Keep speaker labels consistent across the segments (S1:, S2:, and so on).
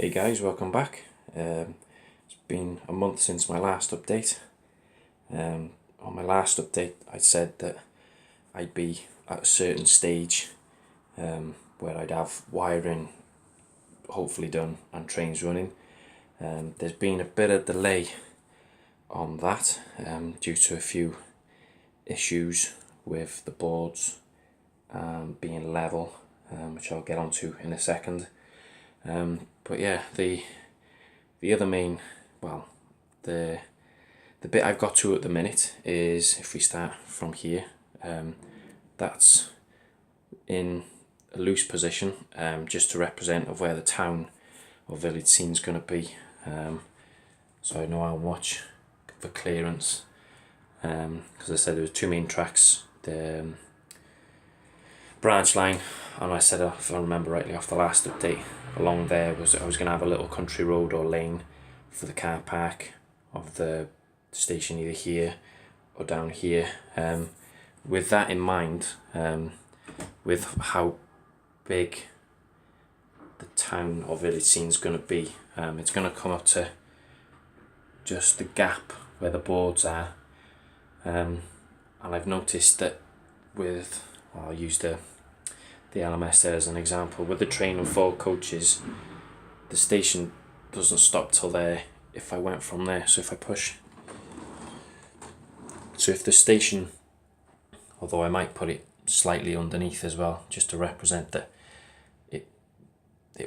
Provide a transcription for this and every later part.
S1: Hey guys, welcome back. It's been a month since my last update. On my last update I said that I'd be at a certain stage where I'd have wiring hopefully done and trains running. There's been a bit of delay on that due to a few issues with the boards being level, which I'll get onto in a second. But yeah, the other main, the bit I've got to at the minute is, if we start from here, that's in a loose position, just to represent of where the town or village scene's going to be, so I know how much for clearance, because I said there was two main tracks, the branch line, and I said, if I remember rightly off the last update, along there I was going to have a little country road or lane for the car park of the station, either here or down here. With that in mind, with how big the town or village scene is going to be, it's going to come up to just the gap where the boards are, and I've noticed that with, I'll use the LMS there as an example, with the train and 4 coaches, the station doesn't stop till there if I went from there. So if I push, so if the station, although I might put it slightly underneath as well, just to represent that it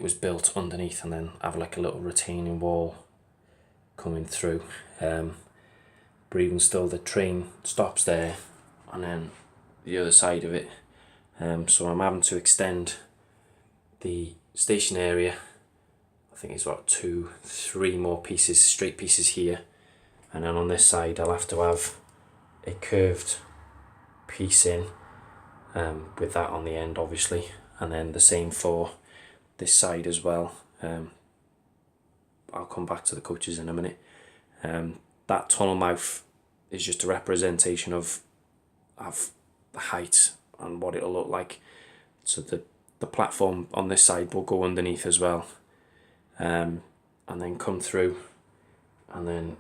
S1: was built underneath, and then have like a little retaining wall coming through, but even still the train stops there and then the other side of it, so I'm having to extend the station area. I think it's about 2-3 more pieces, straight pieces here, and then on this side I'll have to have a curved piece in, with that on the end obviously, and then the same for this side as well. I'll come back to the coaches in a minute. That tunnel mouth is just a representation of the height and what it'll look like. So the platform on this side will go underneath as well, and then come through and then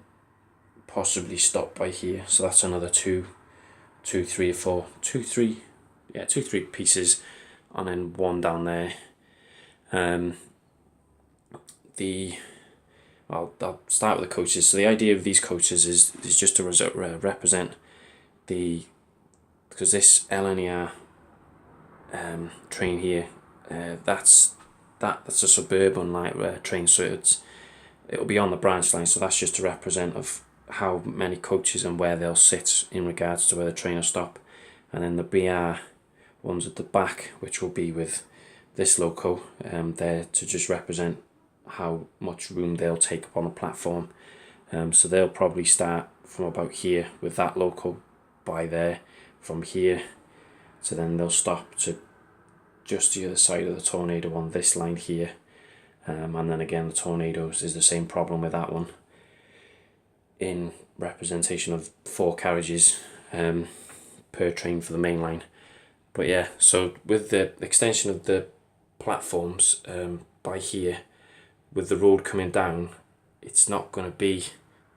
S1: possibly stop by here. So that's another 2, 3 or 4, 2, 3, yeah, 2, 3 pieces, and then one down there. I'll start with the coaches. So the idea of these coaches is just to represent because this LNER train here, that's a suburban light train, so it'll be on the branch line, so that's just to represent of how many coaches and where they'll sit in regards to where the train will stop. And then the BR ones at the back, which will be with this loco, there to just represent how much room they'll take up on the platform. So they'll probably start from about here with that loco by there, from here, so then they'll stop to just the other side of the tornado on this line here, and then again the tornadoes is the same problem with that one, in representation of 4 carriages per train for the main line. But yeah, so with the extension of the platforms by here, with the road coming down, it's not going to be,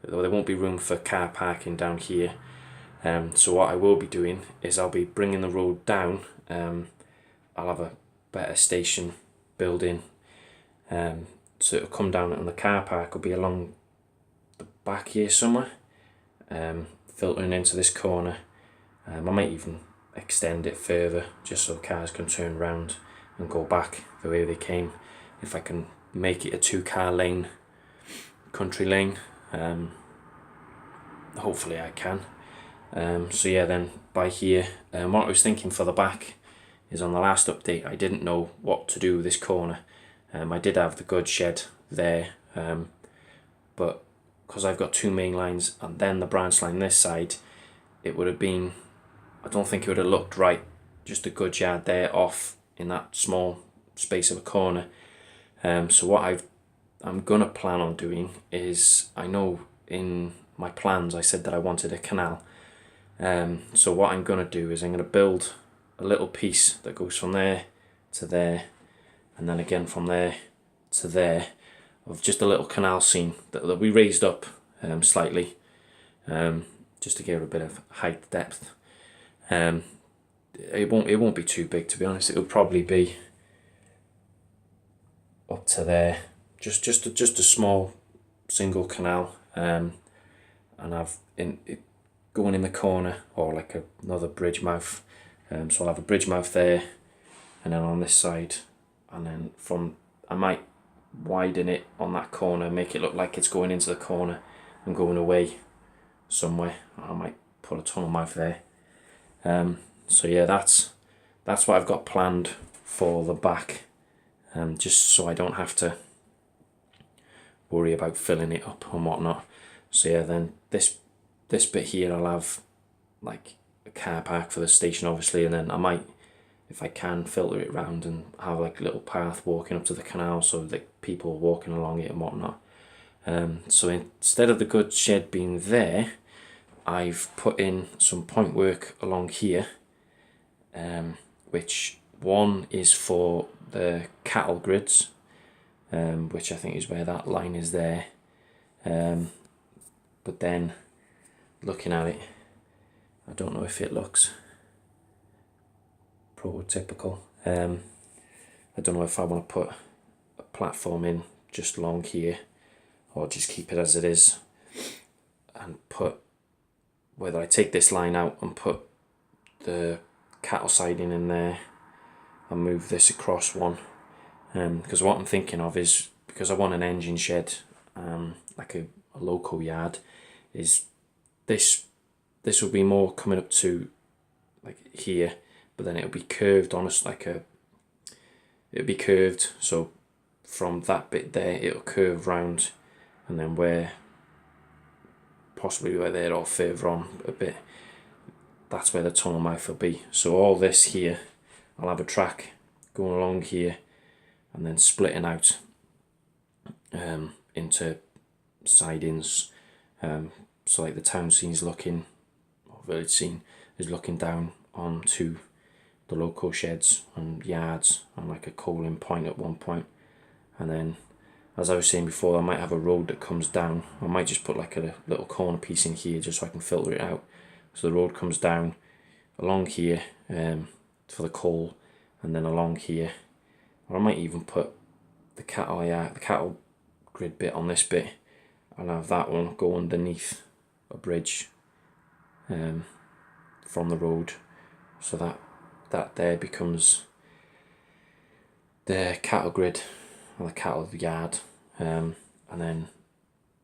S1: there won't be room for car parking down here. So what I will be doing is I'll be bringing the road down. I'll have a better station building, so it'll come down, and the car park will be along the back here somewhere, filtering into this corner. I might even extend it further just so cars can turn around and go back the way they came, if I can make it a 2-car lane, country lane. Hopefully I can. So yeah, then by here, what I was thinking for the back is, on the last update I didn't know what to do with this corner. I did have the goods shed there, but because I've got 2 main lines and then the branch line this side, it would have been, I don't think it would have looked right, just a goods yard there off in that small space of a corner. So what I'm gonna plan on doing is, I know in my plans I said that I wanted a canal. So what I'm gonna do is I'm gonna build a little piece that goes from there to there, and then again from there to there, of just a little canal scene that we raised up slightly, just to give it a bit of height depth. It won't be too big, to be honest. It'll probably be up to there, just a small single canal, and I've going in the corner, or like another bridge mouth. So I'll have a bridge mouth there, and then on this side, and then I might widen it on that corner, make it look like it's going into the corner and going away somewhere. I might put a tunnel mouth there. So yeah, that's what I've got planned for the back, just so I don't have to worry about filling it up and whatnot. So yeah, then this bit here, I'll have like a car park for the station, obviously, and then I might, if I can, filter it round and have like a little path walking up to the canal, so like people walking along it and whatnot. So instead of the goods shed being there, I've put in some point work along here, which one is for the cattle grids, which I think is where that line is there. But then looking at it, I don't know if it looks prototypical. I don't know if I want to put a platform in just along here, or just keep it as it is, and put, whether I take this line out and put the cattle siding in there and move this across one, because what I'm thinking of is, because I want an engine shed, like a loco yard, is this will be more coming up to like here, but then it'll be curved on us, it'll be curved, so from that bit there it'll curve round, and then possibly where they're all further on a bit, that's where the tunnel mouth will be. So all this here, I'll have a track going along here and then splitting out into sidings, so like the town scene's looking, or village scene is looking down onto the local sheds and yards, and like a coaling point at one point. And then, as I was saying before, I might have a road that comes down. I might just put like a little corner piece in here just so I can filter it out. So the road comes down along here for the coal, and then along here. Or I might even put the cattle grid bit on this bit, and have that one go underneath a bridge from the road, so that there becomes the cattle grid, or the cattle yard, and then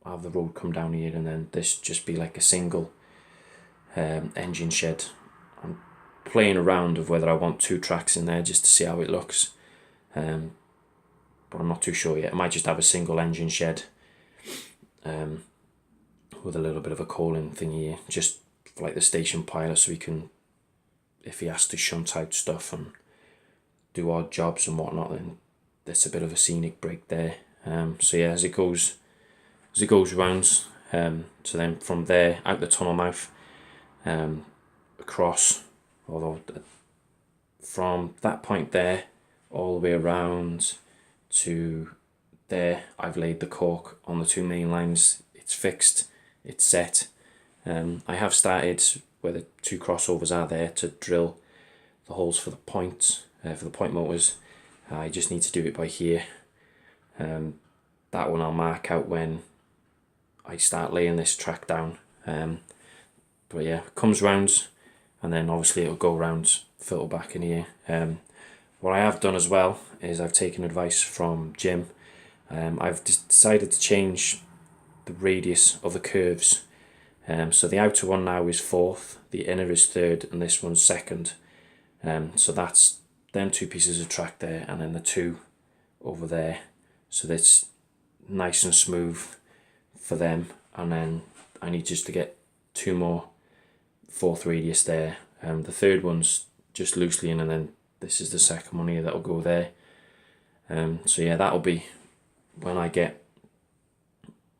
S1: I'll have the road come down here, and then this just be like a single engine shed. I'm playing around of whether I want 2 tracks in there just to see how it looks, but I'm not too sure yet. I might just have a single engine shed with a little bit of a coaling thing here, just for like the station pilot, so he can, if he has to shunt out stuff and do odd jobs and whatnot, then there's a bit of a scenic break there. So yeah, as it goes round, so then from there out the tunnel mouth, across, although from that point there all the way around to there, I've laid the cork on the 2 main lines. It's fixed, it's set. I have started where the 2 crossovers are there to drill the holes for the point motors. I just need to do it by here. That one I'll mark out when I start laying this track down. But yeah, it comes round, and then obviously it'll go round, filter back in here. What I have done as well is I've taken advice from Jim. I've decided to change the radius of the curves. So the outer one now is 4th, the inner is 3rd, and this one's 2nd. So that's them 2 pieces of track there, and then the 2 over there. So that's nice and smooth for them. And then I need just to get 2 more 4th radius there. The 3rd one's just loosely in, and then this is the 2nd one here that'll go there. So yeah, that'll be when I get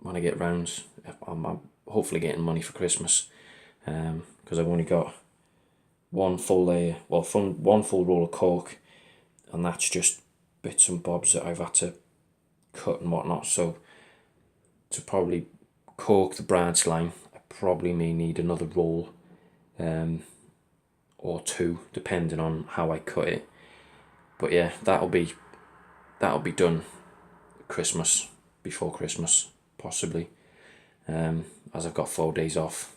S1: round. I'm hopefully getting money for Christmas, because I've only got one full layer, well, one full roll of cork, and that's just bits and bobs that I've had to cut and whatnot. So to probably cork the branch line, I probably may need another roll or two, depending on how I cut it. But yeah, that'll be done before Christmas, possibly, as I've got 4 days off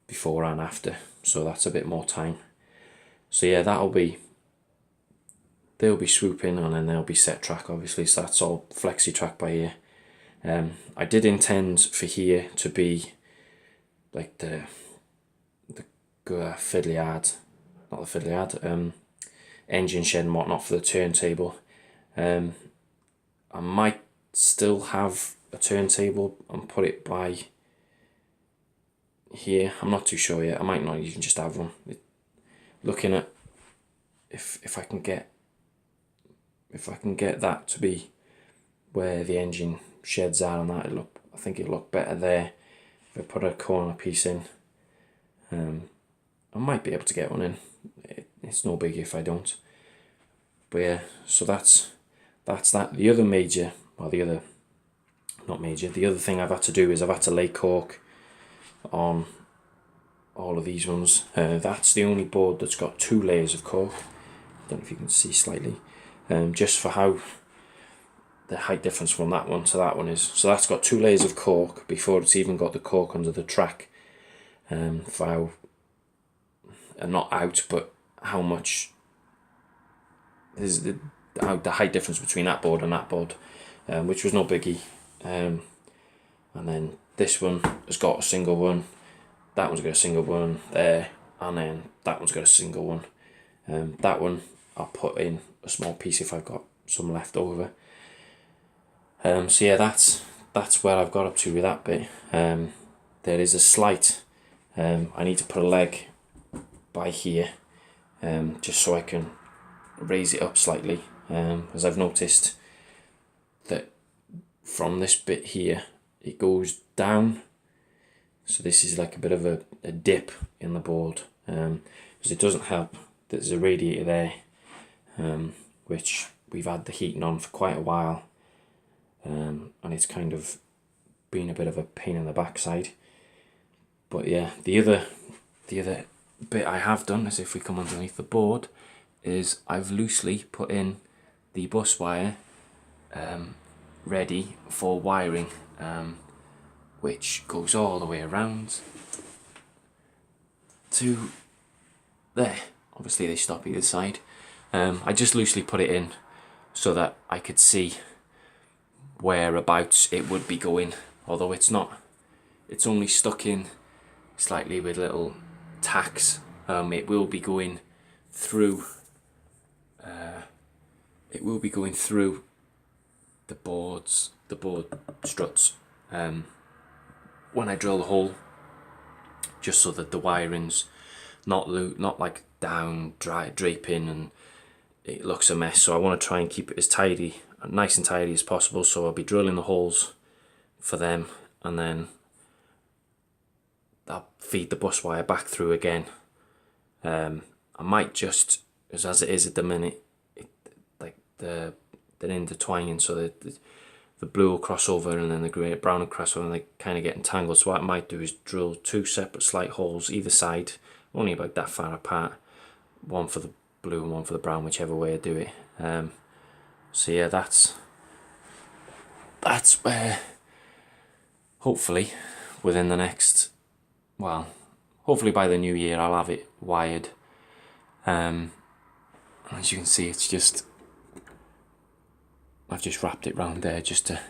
S1: before and after, so that's a bit more time. So yeah, they'll be swooping, and then they'll be set track, obviously, so that's all flexi track by ear. I did intend for here to be like the fiddly yard, not the fiddly yard, engine shed and whatnot for the turntable. I might still have a turntable and put it by here. I'm not too sure yet. I might not even just have one. Looking at if I can get that to be where the engine sheds are, and that I think it'll look better there. If I put a corner piece in, I might be able to get one in. It's no big if I don't. But yeah, so that's that. The other thing I've had to do is I've had to lay cork on all of these ones. That's the only board that's got 2 layers of cork. I don't know if you can see slightly, just for how the height difference from that one to that one is. So that's got 2 layers of cork before it's even got the cork under the track, for how, not out, but how much is the height difference between that board and that board, which was no biggie. And then this one has got a single one, that one's got a single one there, and then that one's got a single one. That one I'll put in a small piece if I've got some left over. So yeah, that's where I've got up to with that bit. There is a slight, I need to put a leg by here, just so I can raise it up slightly, as I've noticed that from this bit here it goes down, so this is like a bit of a dip in the board, because it doesn't help that there's a radiator there, which we've had the heating on for quite a while, and it's kind of been a bit of a pain in the backside. But yeah, the other bit I have done is, if we come underneath the board, is I've loosely put in the bus wire ready for wiring, which goes all the way around to there. Obviously they stop either side. I just loosely put it in so that I could see whereabouts it would be going, although it's not, it's only stuck in slightly with little tacks. It will be going through the board struts when I drill the hole, just so that the wiring's not like down, draping, and it looks a mess. So I want to try and keep it as tidy, nice and tidy as possible. So I'll be drilling the holes for them, and then I'll feed the bus wire back through again. I might just, as it is at the minute, they're intertwining, so that the blue will cross over and then the brown will cross over, and they kind of get entangled. So what I might do is drill 2 separate slight holes either side, only about that far apart, one for the blue and one for the brown, whichever way I do it. So yeah, that's where hopefully within the next, well, hopefully by the new year I'll have it wired. As you can see, it's just, I've just wrapped it round there just to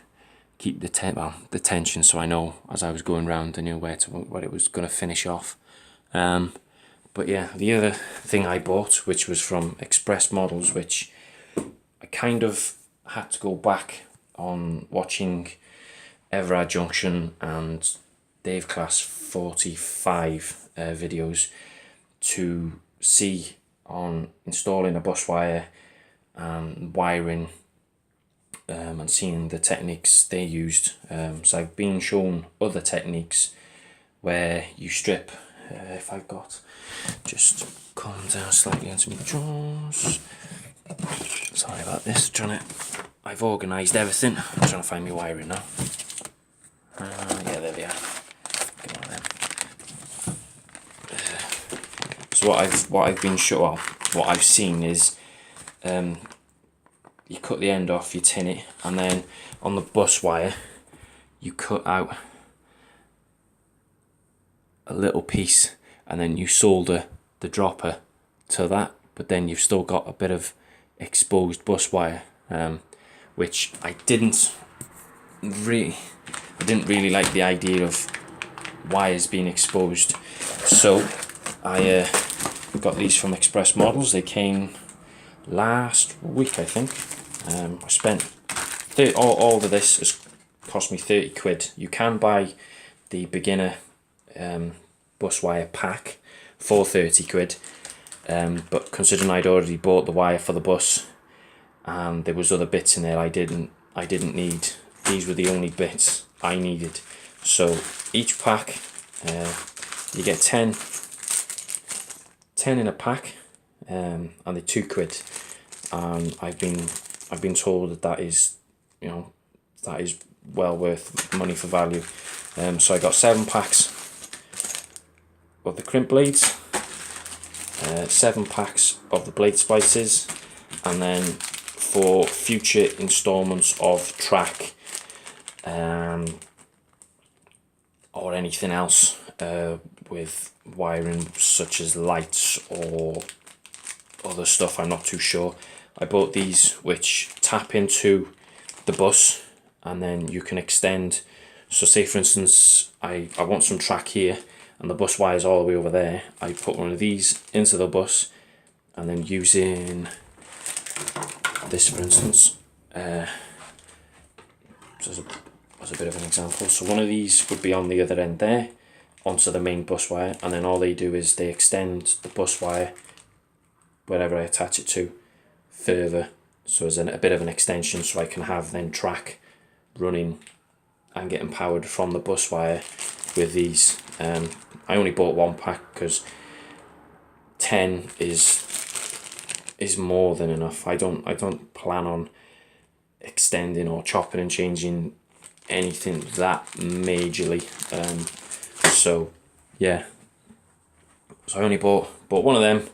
S1: keep the tension, so I know as I was going round I knew where it was going to finish off. But yeah, the other thing I bought, which was from Express Models, which I kind of had to go back on watching Everard Junction and Dave Class 45 videos to see on installing a bus wire and wiring, and seeing the techniques they used. So I've been shown other techniques where you strip, if I've got, just calm down slightly onto my jaws. Sorry about this, trying to I've organised everything. I'm trying to find my wiring now. Yeah, there we are. Get one of them. So what I've been sure of, what I've seen is, you cut the end off, you tin it, and then on the bus wire, you cut out a little piece, and then you solder the dropper to that. But then you've still got a bit of exposed bus wire, which I didn't really like the idea of wires being exposed. So I got these from Express Models. They came last week, I think. I spent all of this has cost me 30 quid. You can buy the beginner bus wire pack for 30 quid, but considering I'd already bought the wire for the bus and there was other bits in there I didn't need, these were the only bits I needed. So each pack, you get 10 in a pack, and they're 2 quid, and I've been told that is, you know, that is well worth money for value. So I got 7 packs of the crimp blades, 7 packs of the blade splices, and then for future installments of track, or anything else with wiring such as lights or other stuff, I'm not too sure. I bought these which tap into the bus and then you can extend. So say for instance I want some track here and the bus wire is all the way over there. I put one of these into the bus and then using this for instance, as a bit of an example. So one of these would be on the other end there onto the main bus wire, and then all they do is they extend the bus wire wherever I attach it to further, so as a bit of an extension, so I can have then track running and getting powered from the bus wire with these. I only bought 1 pack because 10 is more than enough. I don't plan on extending or chopping and changing anything that majorly. So yeah, so I only bought one of them,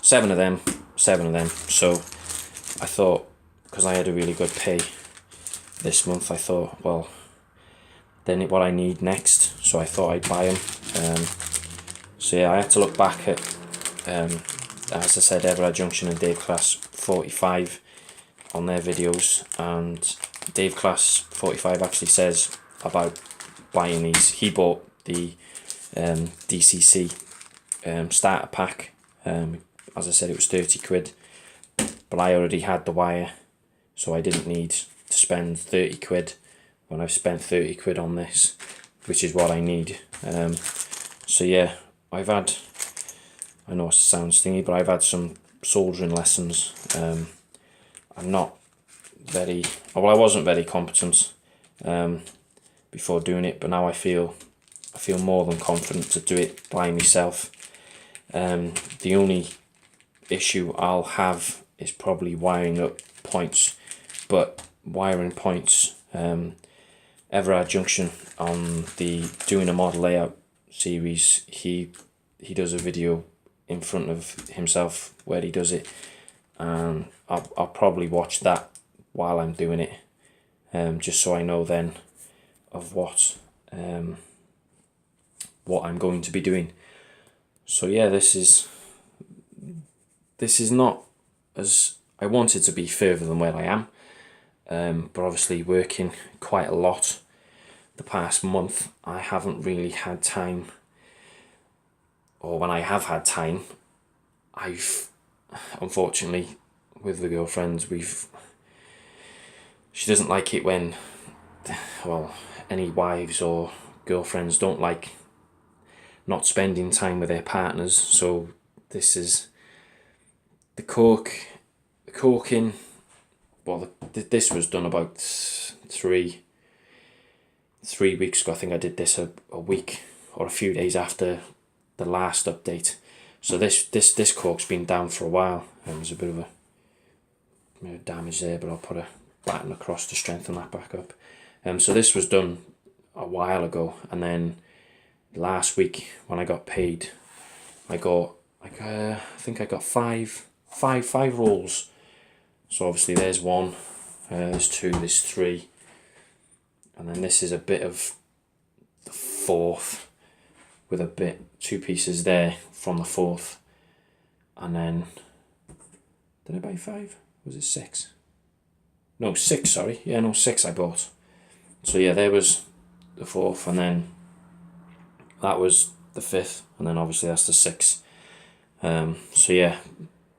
S1: 7 of them. So I thought, because I had a really good pay this month, I thought, well, then what I need next, so I thought I'd buy them. So yeah, I had to look back at, as I said, Everard Junction and Dave Class 45 on their videos, and Dave Class 45 actually says about buying these. He bought the DCC starter pack. As I said, it was 30 quid, but I already had the wire, so I didn't need to spend 30 quid when I've spent 30 quid on this, which is what I need. So yeah, I know it sounds thingy, but I've had some soldering lessons. I'm not very, well, I wasn't very competent before doing it, but now I feel more than confident to do it by myself. The only issue I'll have is probably wiring up points, but wiring points, Everard Junction on the Doing a Model Layout series, he does a video in front of himself where he does it, and I'll probably watch that while I'm doing it, just so I know then of what I'm going to be doing. So yeah, this is not as I wanted to be further than where I am, but obviously working quite a lot the past month, I haven't really had time, or when I have had time, I've unfortunately with the girlfriend, she doesn't like it when, well, any wives or girlfriends don't like not spending time with their partners. So this is the corking. Well, this was done about 3 weeks ago. I think I did this a week or a few days after the last update. So this cork's been down for a while, and there's a bit of a damage there, but I'll put a batten across to strengthen that back up. So this was done a while ago, and then last week when I got paid, I got like I think I got five rolls. So obviously there's one, there's two, there's three, and then this is a bit of the fourth with a bit, two pieces there from the fourth, and then did I buy five? Was it six? No, six, sorry. Yeah, no, six I bought. So yeah, there was the fourth, and then that was the fifth, and then obviously that's the sixth. So yeah,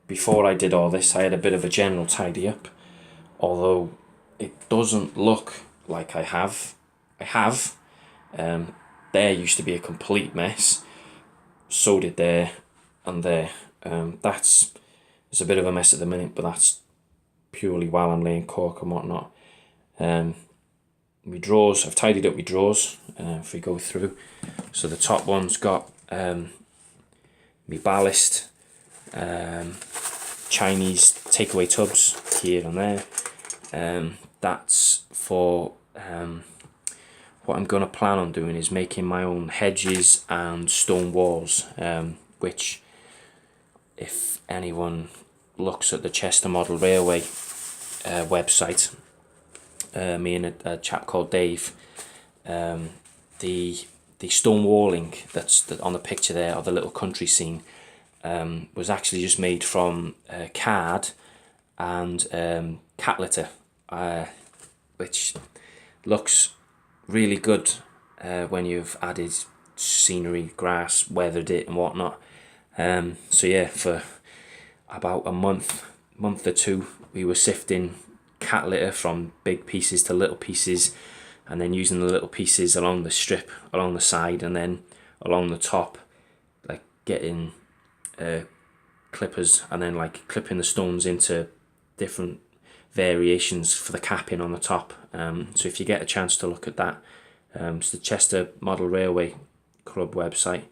S1: before I did all this, I had a bit of a general tidy up, although it doesn't look like I have. There used to be a complete mess. So did there and there. It's a bit of a mess at the minute, but that's purely while I'm laying cork and whatnot. My drawers, I've tidied up my drawers, if we go through. So the top one's got my ballast, Chinese takeaway tubs here and there. That's for what I'm going to plan on doing is making my own hedges and stone walls, which if anyone looks at the Chester Model Railway website, me and a chap called Dave, the stone walling that's on the picture there of the little country scene was actually just made from card and cat litter, which looks really good when you've added scenery, grass, weathered it and whatnot. So yeah, for about a month or two, we were sifting cat litter from big pieces to little pieces, and then using the little pieces along the strip, along the side, and then along the top, like getting clippers, and then like clipping the stones into different variations for the capping on the top. So if you get a chance to look at that, it's the Chester Model Railway Club website,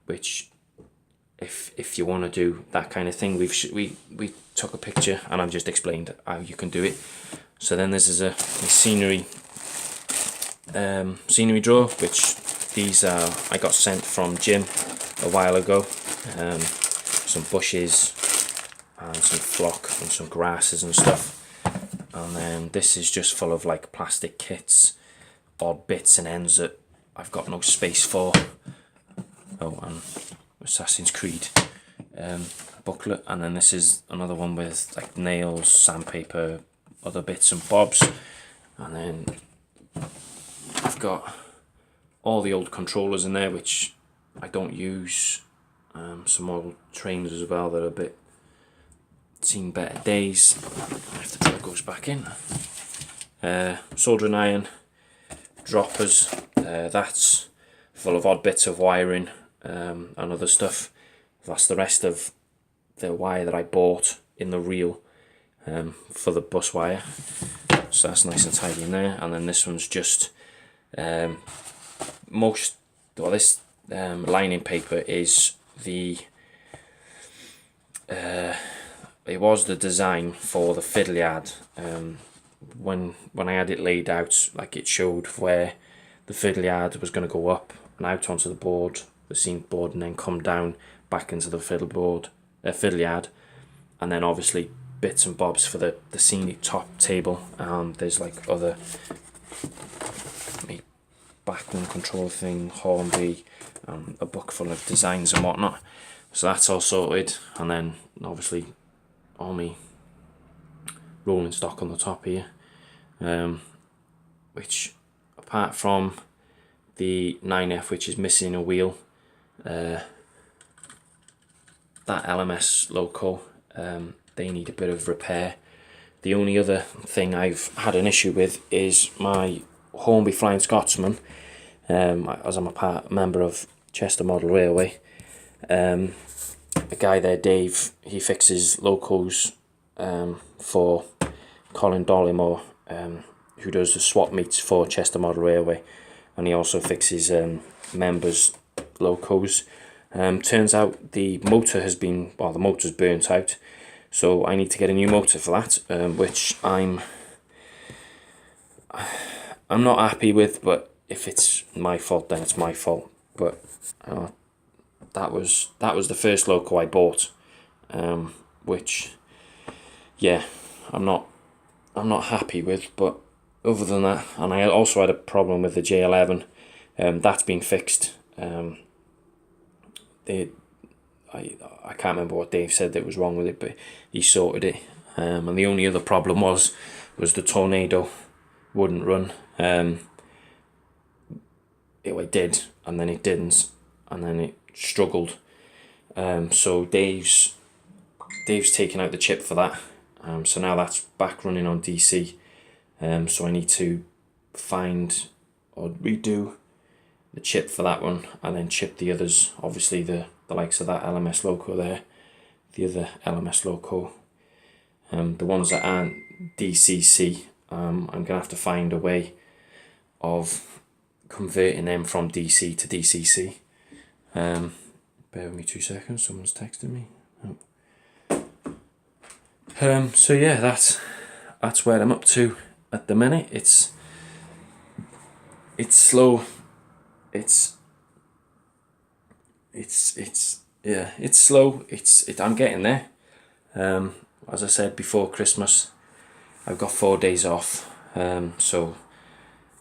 S1: which if you want to do that kind of thing, we took a picture and I've just explained how you can do it. So then this is a scenery drawer, which these are I got sent from Jim a while ago. Some bushes and some flock and some grasses and stuff, and then this is just full of like plastic kits, odd bits and ends that I've got no space for. Oh, and Assassin's Creed booklet, and then this is another one with like nails, sandpaper, other bits and bobs, and then I've got all the old controllers in there which I don't use, some old trains as well that are a bit seen better days. If the plug goes back in, soldering iron, droppers, that's full of odd bits of wiring and other stuff. That's the rest of the wire that I bought in the reel for the bus wire, so that's nice and tidy in there. And then this one's just this lining paper is it was the design for the fiddle yard. When I had it laid out, like it showed where the fiddle yard was going to go up and out onto the board, the scene board, and then come down back into the fiddle yard, and then obviously bits and bobs for the scenic top table. There's like other background control thing, Hornby, a book full of designs and whatnot. So that's all sorted, and then obviously all my rolling stock on the top here, which apart from the 9F which is missing a wheel, that LMS loco, they need a bit of repair. The only other thing I've had an issue with is my Hornby Flying Scotsman, as I'm a member of Chester Model Railway. The guy there, Dave, he fixes locos for Colin Dollymore, who does the swap meets for Chester Model Railway, and he also fixes members' locos. Turns out the motor's burnt out, So I need to get a new motor for that, which I'm not happy with, but if it's my fault, then it's my fault. But that was the first loco I bought, which, yeah, I'm not happy with. But other than that, and I also had a problem with the J11. That's been fixed. I can't remember what Dave said that was wrong with it, but he sorted it. And the only other problem was the tornado wouldn't run. It did, and then it didn't, and then it struggled. So Dave's taken out the chip for that. So now that's back running on DC. So I need to find or redo the chip for that one, and then chip the others. Obviously the likes of that LMS loco there, the other LMS loco, the ones that aren't DCC. I'm gonna have to find a way of converting them from DC to DCC. Bear with me 2 seconds, someone's texting me. So yeah, that's where I'm up to at the minute. It's slow. It's slow. I'm getting there. As I said before Christmas, I've got 4 days off. So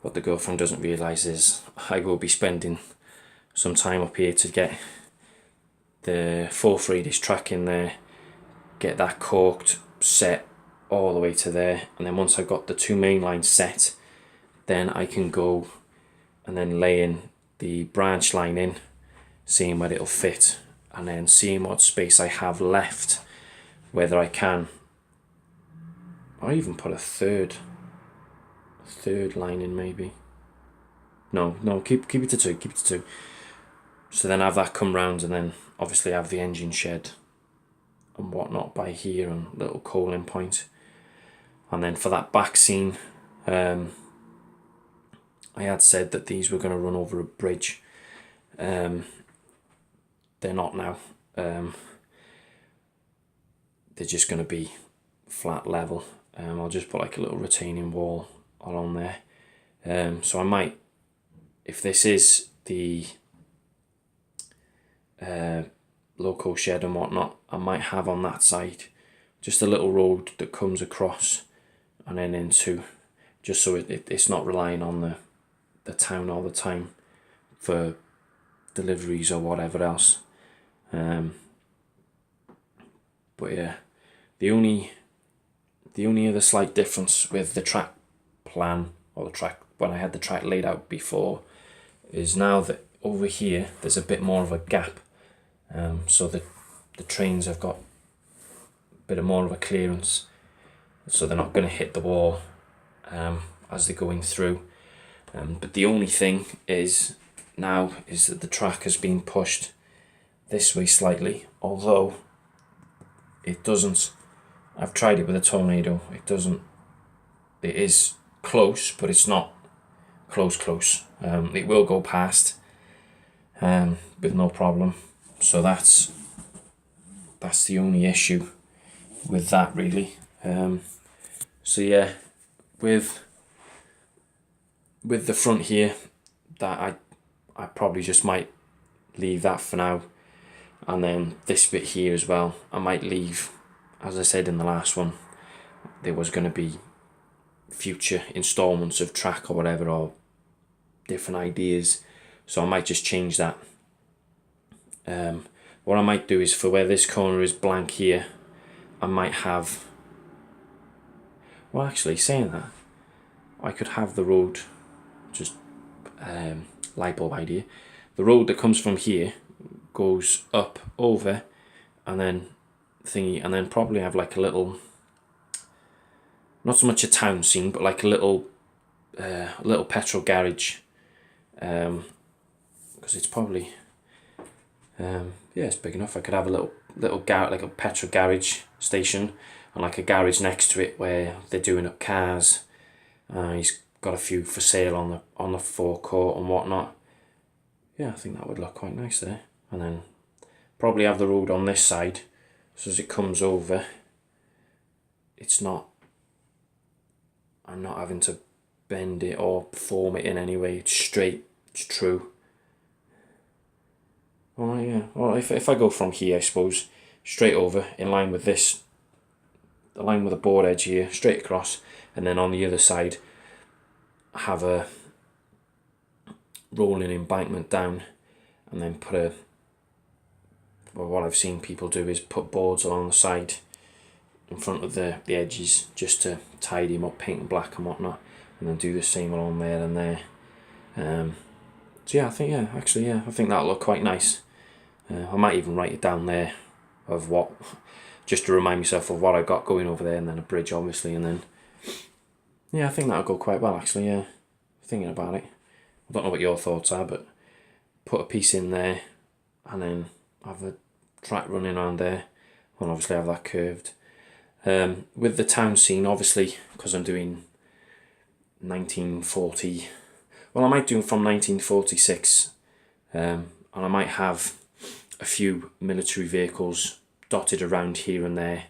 S1: what the girlfriend doesn't realise is I will be spending some time up here to get the 4-3 disc track in there, get that corked, set all the way to there, and then once I've got the 2 main lines set, then I can go and then lay in the branch line in, seeing where it'll fit, and then seeing what space I have left, whether I can, or even put a third line in maybe. No, keep it to 2, keep it to 2. So then have that come round, and then obviously have the engine shed and whatnot by here, and little coaling point. And then for that back scene, I had said that these were going to run over a bridge. They're not now. They're just going to be flat level. I'll just put like a little retaining wall along there. So I might, if this is the loco shed and whatnot, I might have on that side just a little road that comes across and then into, just so it's not relying on the town all the time for deliveries or whatever else. But yeah, the only other slight difference with the track plan, or the track when I had the track laid out before, is now that over here there's a bit more of a gap, so the trains have got a bit more of a clearance, so they're not going to hit the wall as they're going through. But the only thing is now is that the track has been pushed this way slightly, although it doesn't. I've tried it with a tornado. It is close, but it's not close. It will go past with no problem. So that's the only issue with that, really. So yeah, with the front here, that I probably just might leave that for now, and then this bit here as well I might leave. As I said in the last one, there was going to be future installments of track or whatever, or different ideas, so I might just change that. What I might do is, for where this corner is blank here, I might have, well, actually saying that, I could have the road, just light bulb idea, the road that comes from here goes up over and then thingy, and then probably have like a little, not so much a town scene, but like a little petrol garage, because it's probably yeah, it's big enough. I could have a little like a petrol garage station, and like a garage next to it where they're doing up cars. He's got a few for sale on the forecourt and whatnot. Yeah, I think that would look quite nice there. And then probably have the road on this side, so as it comes over, I'm not having to bend it or form it in any way. It's straight, it's true. Oh yeah, well if I go from here, I suppose, straight over, in line with this, align with the board edge here, straight across, and then on the other side have a rolling embankment down, and then what I've seen people do is put boards along the side in front of the edges just to tidy them up, paint and black and whatnot, and then do the same along there and there. So yeah, I think that'll look quite nice. I might even write it down there of what, just to remind myself of what I got going over there, and then a bridge obviously, and then yeah, I think that'll go quite well actually. Yeah, thinking about it. I don't know what your thoughts are, but put a piece in there and then have a track running around there, and obviously have that curved. With the town scene, obviously, because I'm doing 1940, well I might do from 1946, and I might have a few military vehicles dotted around here and there,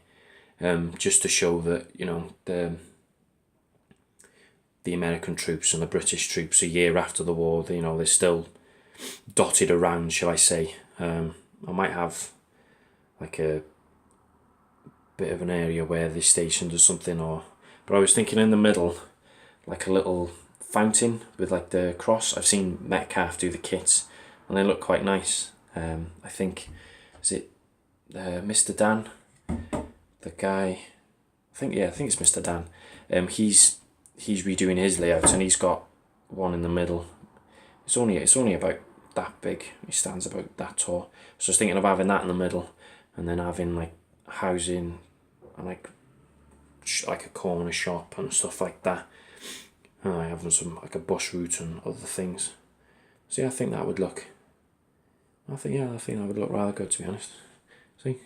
S1: just to show that, you know, the American troops and the British troops a year after the war, you know, they're still dotted around, shall I say. I might have like a bit of an area where they're stationed or something, but I was thinking in the middle, like a little fountain with like the cross. I've seen Metcalf do the kits and they look quite nice. I think, is it Mr. Dan? The guy, I think it's Mr. Dan. He's redoing his layouts and he's got one in the middle. It's only about that big. He stands about that tall. So I was thinking of having that in the middle, and then having like housing and like a corner shop and stuff like that. And I having some like a bus route and other things. So yeah, I think that would look rather good, to be honest. See,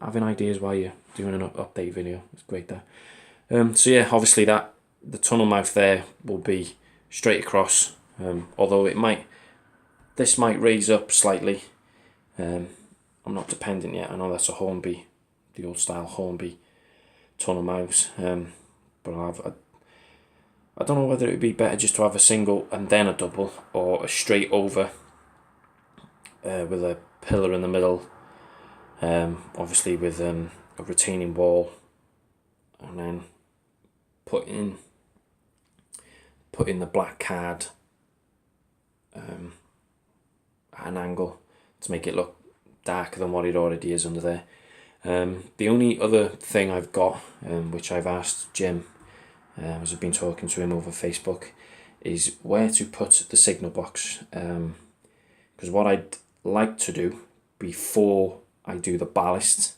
S1: having ideas while you're doing an update video, it's great there. So yeah, obviously the tunnel mouth there will be straight across, although this might raise up slightly. I'm not dependent yet. I know that's a Hornby, the old style Hornby tunnel mouths, but I don't know whether it would be better just to have a single and then a double, or a straight over with a pillar in the middle, obviously with a retaining wall, and then put in the black card at an angle to make it look darker than what it already is under there. The only other thing I've got, which I've asked Jim, as I've been talking to him over Facebook, is where to put the signal box. Because what I'd like to do before I do the ballast